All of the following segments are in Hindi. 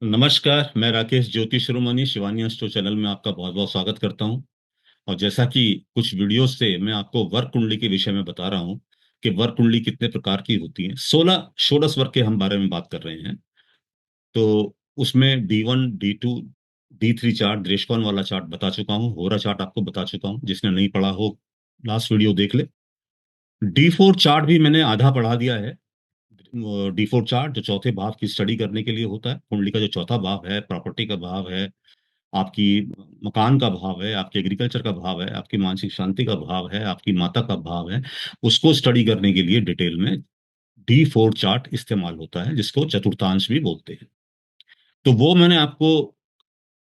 नमस्कार। मैं राकेश ज्योतिष शिरोमणि शिवानी अस्ट्रो चैनल में आपका बहुत बहुत स्वागत करता हूं। और जैसा कि कुछ वीडियोस से मैं आपको वर्क कुंडली के विषय में बता रहा हूं कि वर्क कुंडली कितने प्रकार की होती है। 16 षोडश वर्ग के हम बारे में बात कर रहे हैं। तो उसमें D1 D2 D3 चार्ट, दृष्टिकोण वाला चार्ट बता चुका हूँ, होरा चार्ट आपको बता चुका हूँ। जिसने नहीं पढ़ा हो लास्ट वीडियो देख ले। D4 चार्ट भी मैंने आधा पढ़ा दिया है। D4 चार्ट जो चौथे भाव की स्टडी करने के लिए होता है। कुंडली का जो चौथा भाव है, प्रॉपर्टी का भाव है, आपकी मकान का भाव है, आपके एग्रीकल्चर का भाव है, आपकी मानसिक शांति का भाव है, आपकी माता का भाव है, उसको स्टडी करने के लिए डिटेल में D4 चार्ट इस्तेमाल होता है, जिसको चतुर्थांश भी बोलते हैं। तो वो मैंने आपको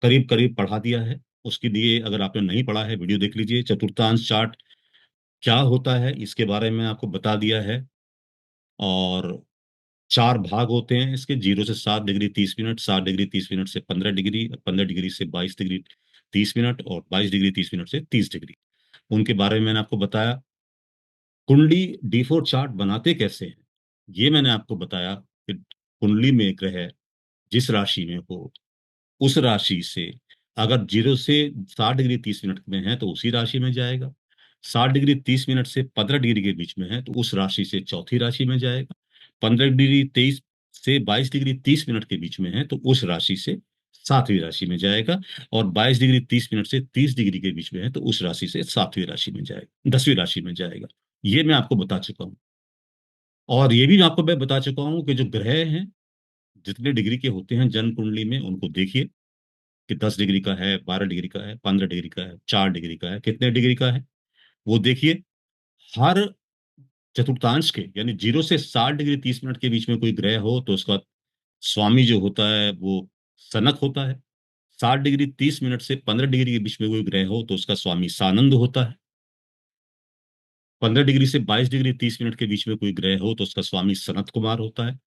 करीब करीब पढ़ा दिया है। उसके लिए अगर आपने नहीं पढ़ा है, वीडियो देख लीजिए। चतुर्थांश चार्ट क्या होता है इसके बारे में आपको बता दिया है। और चार भाग होते हैं इसके: 0 से 7 डिग्री 30 मिनट, 7 डिग्री 30 मिनट से 15 डिग्री, 15 डिग्री से 22 डिग्री 30 मिनट, और 22 डिग्री 30 मिनट से 30 डिग्री। उनके बारे में मैंने आपको बताया। कुंडली D4 चार्ट बनाते कैसे हैं ये मैंने आपको बताया कि कुंडली में ग्रह जिस राशि में हो, उस राशि से अगर 0 से 60 डिग्री 30 मिनट में है तो उसी राशि में जाएगा। 60 डिग्री 30 मिनट से 15 डिग्री के बीच में है तो उस राशि से चौथी राशि में जाएगा। 15 डिग्री 23 से 22 डिग्री 30 मिनट के बीच में है तो उस राशि से सातवीं राशि में जाएगा। और 22 डिग्री 30 मिनट से 30 डिग्री के बीच में है तो उस राशि से सातवीं राशि में जाएगा, 10वीं राशि में जाएगा। ये मैं आपको बता चुका हूं। और ये भी आपको मैं बता चुका हूं कि जो ग्रह हैं जितने डिग्री के होते हैं जन्म कुंडली में, उनको देखिए कि 10 डिग्री का है, 12 डिग्री का है, 15 डिग्री का है, 4 डिग्री का है, कितने डिग्री का है वो देखिए। हर चतुर्थांश के यानी 0 से 60 डिग्री 30 मिनट के बीच में कोई ग्रह हो तो उसका स्वामी जो होता है वो सनक होता है। 60 डिग्री 30 मिनट से 15 डिग्री के बीच में कोई ग्रह हो तो उसका स्वामी सानंद होता है। 15 डिग्री से 22 डिग्री 30 मिनट के बीच में कोई ग्रह हो तो उसका स्वामी सनत कुमार होता है।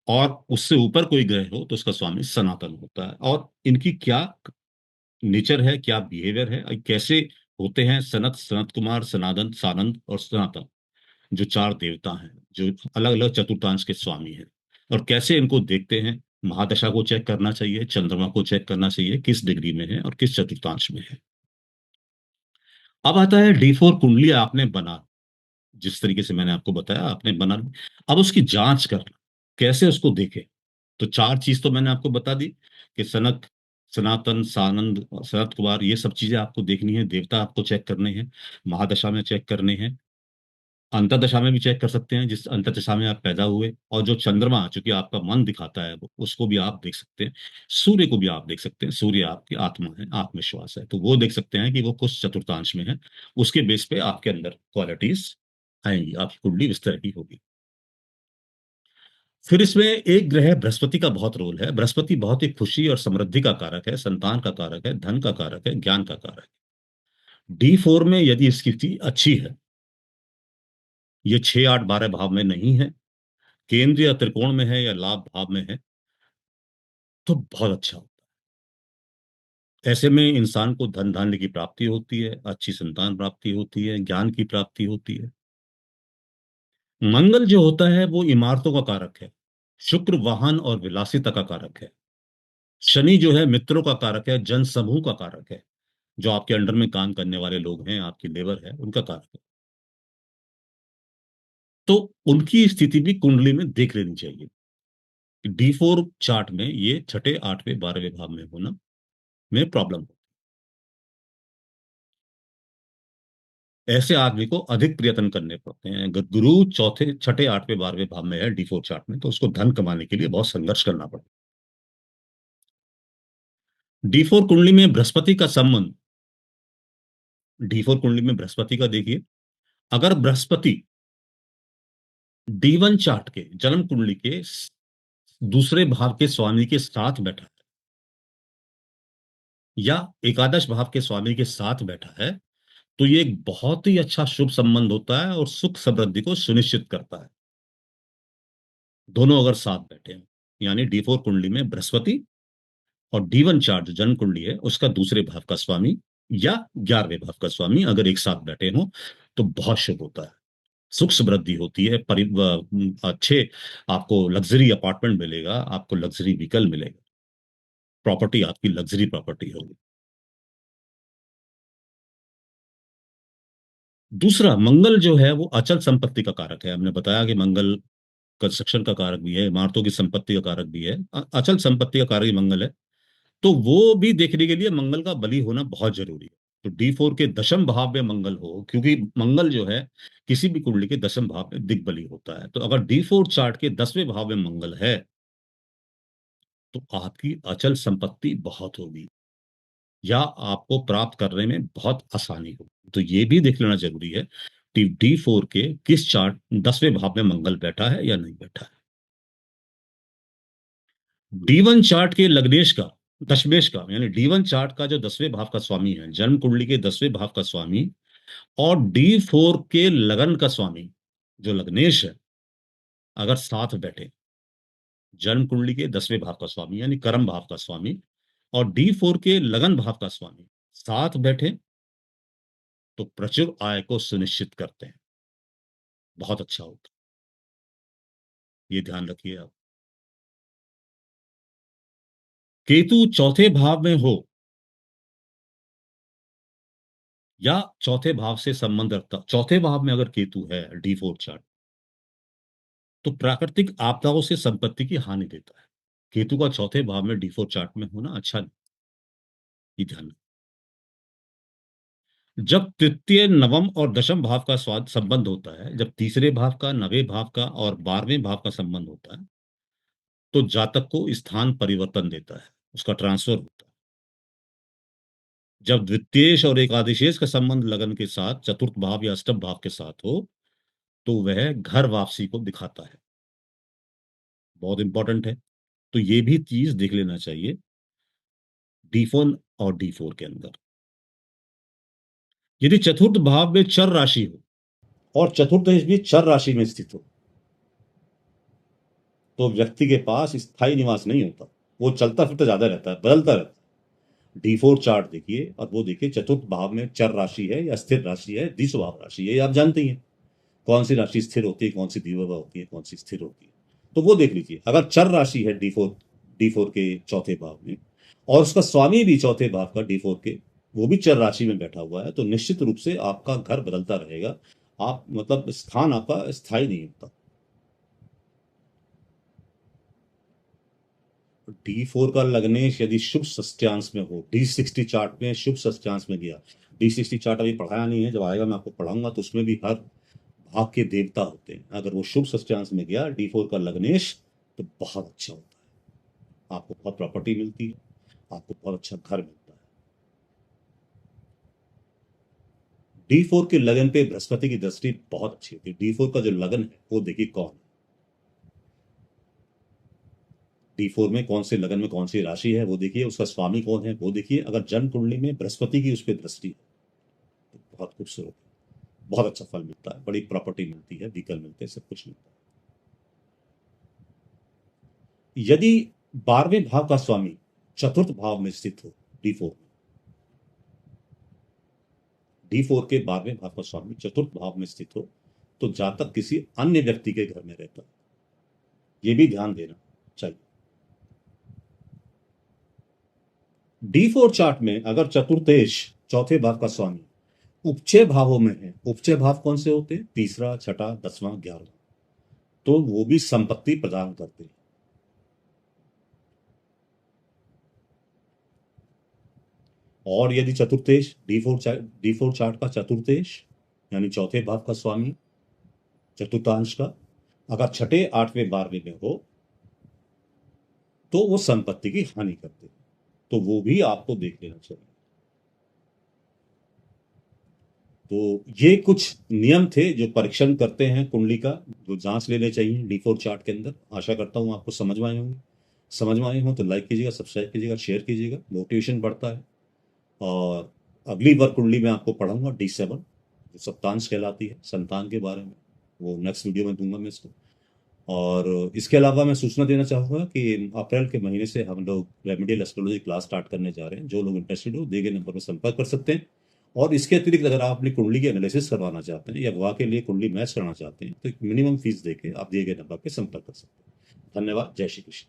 और उससे ऊपर कोई ग्रह हो तो उसका स्वामी सनातन होता है। और इनकी क्या नेचर है, क्या बिहेवियर है, और कैसे होते हैं सनत, सनत कुमार, सनातन, सानंद और सनातन, जो चार देवता हैं जो अलग अलग चतुर्थांश के स्वामी हैं। और कैसे इनको देखते हैं, महादशा को चेक करना चाहिए, चंद्रमा को चेक करना चाहिए किस डिग्री में है और किस चतुर्थांश में है। अब आता है D4 कुंडली आपने बना, जिस तरीके से मैंने आपको बताया आपने बना। अब उसकी जांच करना, कैसे उसको देखें। तो चार चीज तो मैंने आपको बता दी कि सनक, सनातन, सानंद, सनत कुमार, ये सब चीजें आपको देखनी है। देवता आपको चेक करने हैं, महादशा में चेक करने हैं, अंतरदशा में भी चेक कर सकते हैं जिस अंतरदशा में आप पैदा हुए। और जो चंद्रमा चूंकि आपका मन दिखाता है वो, उसको भी आप देख सकते हैं। सूर्य को भी आप देख सकते हैं, सूर्य आपकी आत्मा है, आत्मविश्वास है, तो वो देख सकते हैं कि वो कुछ चतुर्थांश में है। उसके बेस पे आपके अंदर क्वालिटीज आएंगी, आपकी कुंडली इस तरह की होगी। फिर इसमें एक ग्रह बृहस्पति का बहुत रोल है। बृहस्पति बहुत ही खुशी और समृद्धि का कारक है, संतान का कारक है, धन का कारक है, ज्ञान का कारक है। D4 में यदि इसकी स्थिति अच्छी है, ये 6 8 12 भाव में नहीं है, केंद्र या त्रिकोण में है या लाभ भाव में है, तो बहुत अच्छा होता है। ऐसे में इंसान को धन धान्य की प्राप्ति होती है, अच्छी संतान प्राप्ति होती है, ज्ञान की प्राप्ति होती है। मंगल जो होता है वो इमारतों का कारक है। शुक्र वाहन और विलासिता का कारक है। शनि जो है मित्रों का कारक है, जन समूह का कारक है। जो आपके अंडर में काम करने वाले लोग हैं, आपकी लेबर है, उनका कारक है। तो उनकी स्थिति भी कुंडली में देख लेनी चाहिए। D4 चार्ट में ये छठे, आठवें, 12वें भाव में होना में प्रॉब्लम हो। ऐसे आदमी को अधिक प्रयत्न करने पड़ते हैं। अगर गुरु चौथे, छठे, आठवें, 12वें भाव में है D4 चार्ट में, तो उसको धन कमाने के लिए बहुत संघर्ष करना पड़ता है। D4 कुंडली में बृहस्पति का संबंध, D4 कुंडली में बृहस्पति का देखिए। अगर बृहस्पति D1 चार्ट के जन्म कुंडली के दूसरे भाव के स्वामी के साथ बैठा है या एकादश भाव के स्वामी के साथ बैठा है, तो ये एक बहुत ही अच्छा शुभ संबंध होता है और सुख समृद्धि को सुनिश्चित करता है। दोनों अगर साथ बैठे हैं, यानी D4 कुंडली में बृहस्पति और D1 चार्ट जो जन्म कुंडली है उसका दूसरे भाव का स्वामी या 11वें भाव का स्वामी अगर एक साथ बैठे हों, तो बहुत शुभ होता है। सुख समृद्धि होती है, अच्छे आपको लग्जरी अपार्टमेंट मिलेगा, आपको लग्जरी व्हीकल मिलेगा। प्रॉपर्टी आपकी लग्जरी प्रॉपर्टी होगी। दूसरा, मंगल जो है वो अचल संपत्ति का कारक है। हमने बताया कि मंगल कंस्ट्रक्शन का कारक भी है, इमारतों की संपत्ति का कारक भी है, अचल संपत्ति का कारक ही मंगल है। तो वो भी देखने के लिए मंगल का बली होना बहुत जरूरी है। तो D4 के दशम भाव में मंगल हो, क्योंकि मंगल जो है किसी भी कुंडली के दशम भाव में दिग्बली होता है। तो अगर D4 चार्ट के 10वें भाव में मंगल है तो आपकी अचल संपत्ति बहुत होगी, या आपको प्राप्त करने में बहुत आसानी होगी। तो ये भी देख लेना जरूरी है कि D4 के किस चार्ट 10वें भाव में मंगल बैठा है या नहीं बैठा है। D1 चार्ट के लग्नेश का, दशमेश का, यानी D1 चार्ट का जो 10वें भाव का स्वामी है, जन्म कुंडली के 10वें भाव का स्वामी, और D4 के लगन का स्वामी जो लग्नेश है, अगर साथ बैठे, जन्म कुंडली के 10वें भाव का स्वामी यानी कर्म भाव का स्वामी और D4 के लगन भाव का स्वामी साथ बैठे, तो प्रचुर आय को सुनिश्चित करते हैं। बहुत अच्छा होता है, ये ध्यान रखिए आप। केतु चौथे भाव में हो या चौथे भाव से संबंध रखता, चौथे भाव में अगर केतु है D4 चार्ट, तो प्राकृतिक आपदाओं से संपत्ति की हानि देता है। केतु का चौथे भाव में D4 चार्ट में होना अच्छा नहीं, ये ध्यान। जब तृतीय, नवम और दशम भाव का स्वाद संबंध होता है, जब तीसरे भाव का, नवे भाव का और 12वें भाव का संबंध होता है, तो जातक को स्थान परिवर्तन देता है, उसका ट्रांसफर होता है। जब द्वितीयेश और एकादशेश का संबंध लगन के साथ चतुर्थ भाव या अष्टम भाव के साथ हो, तो वह घर वापसी को दिखाता है। बहुत इंपॉर्टेंट है। तो ये भी चीज देख लेना चाहिए D1 और D4 के अंदर। यदि चतुर्थ भाव में चर राशि हो और चतुर्थ भी चर राशि में स्थित हो, तो व्यक्ति के पास स्थायी निवास नहीं होता, वो चलता फिरता ज्यादा रहता है, बदलता रहता है। D4 चार्ट देखिए और वो देखिए चतुर्थ भाव में चर राशि है या स्थिर राशि है, द्विस्वभाव राशि है, ये आप जानते ही हैं कौन सी राशि स्थिर होती है, कौन सी द्विस्वभाव होती है, कौन सी स्थिर होती है। तो वो देख लीजिए। अगर चर राशि है D4 के चौथे भाव में, और उसका स्वामी भी चौथे भाव का D4 के, वो भी चर राशि में बैठा हुआ है, तो निश्चित रूप से आपका घर बदलता रहेगा। आप मतलब स्थान आपका स्थायी नहीं होता। D4 का लग्नेश यदि शुभ षष्ठ्यांश में हो, D60 चार्ट में शुभ षष्ठ्यांश में गया, D60 चार्ट अभी पढ़ाया नहीं है, जब आएगा मैं आपको पढ़ाऊंगा, तो उसमें भी हर भाग के देवता होते हैं। अगर वो शुभ षष्ठ्यांश में गया D4 का लग्नेश, तो बहुत अच्छा होता है, आपको बहुत प्रॉपर्टी मिलती है, आपको बहुत अच्छा घर मिलता है। D4 के लगन पे बृहस्पति की दृष्टि बहुत अच्छी होती है। D4 का जो लगन है वो देखिए कौन है, D4 में कौन से लगन में कौन सी राशि है वो देखिए, उसका स्वामी कौन है वो देखिए। अगर जन्म कुंडली में बृहस्पति की उस पर दृष्टि है तो बहुत खूबसूरत, बहुत अच्छा फल मिलता है, बड़ी प्रॉपर्टी मिलती है, व्हीकल मिलते हैं, सब कुछ मिलता है। यदि 12वें भाव का स्वामी चतुर्थ भाव में स्थित हो, D4 में, D4 के 12वें भाव का स्वामी चतुर्थ भाव में स्थित हो, तो जातक किसी अन्य व्यक्ति के घर में रहता है, ये भी ध्यान देना चाहिए। D4 चार्ट में अगर चतुर्थेश चौथे भाव का स्वामी उपचय भावों में है, उपचय भाव कौन से होते हैं, तीसरा, छठा, 10वां, 11वां, तो वो भी संपत्ति प्रदान करते हैं। और यदि चतुर्थेश D4 चार्ट का चतुर्थेश यानी चौथे भाव का स्वामी चतुर्थांश का अगर छठे, 8वें, 12वें में हो, तो वो संपत्ति की हानि करते हैं। तो वो भी आपको देख लेना चाहिए। तो ये कुछ नियम थे जो परीक्षण करते हैं कुंडली का, जो जांच लेने चाहिए D4 चार्ट के अंदर। आशा करता हूं आपको समझ में आए होंगे। समझ में आए हो तो लाइक कीजिएगा, सब्सक्राइब कीजिएगा, शेयर कीजिएगा, मोटिवेशन बढ़ता है। और अगली बार कुंडली में आपको पढ़ाऊंगा D7 जो सप्तांश कहलाती है, संतान के बारे में, वो नेक्स्ट वीडियो में दूंगा मैं इसको। और इसके अलावा मैं सूचना देना चाहूँगा कि अप्रैल के महीने से हम लोग रेमेडियल एस्ट्रोलॉजी क्लास स्टार्ट करने जा रहे हैं। जो लोग इंटरेस्टेड हो दिए गए नंबर पर संपर्क कर सकते हैं। और इसके अतिरिक्त अगर आप अपनी कुंडली की एनालिसिस करवाना चाहते हैं या विवाह के लिए कुंडली मैच करना चाहते हैं, तो एक मिनिमम फीस देके आप दिए गए नंबर पर संपर्क कर सकते हैं। धन्यवाद। जय श्री कृष्ण।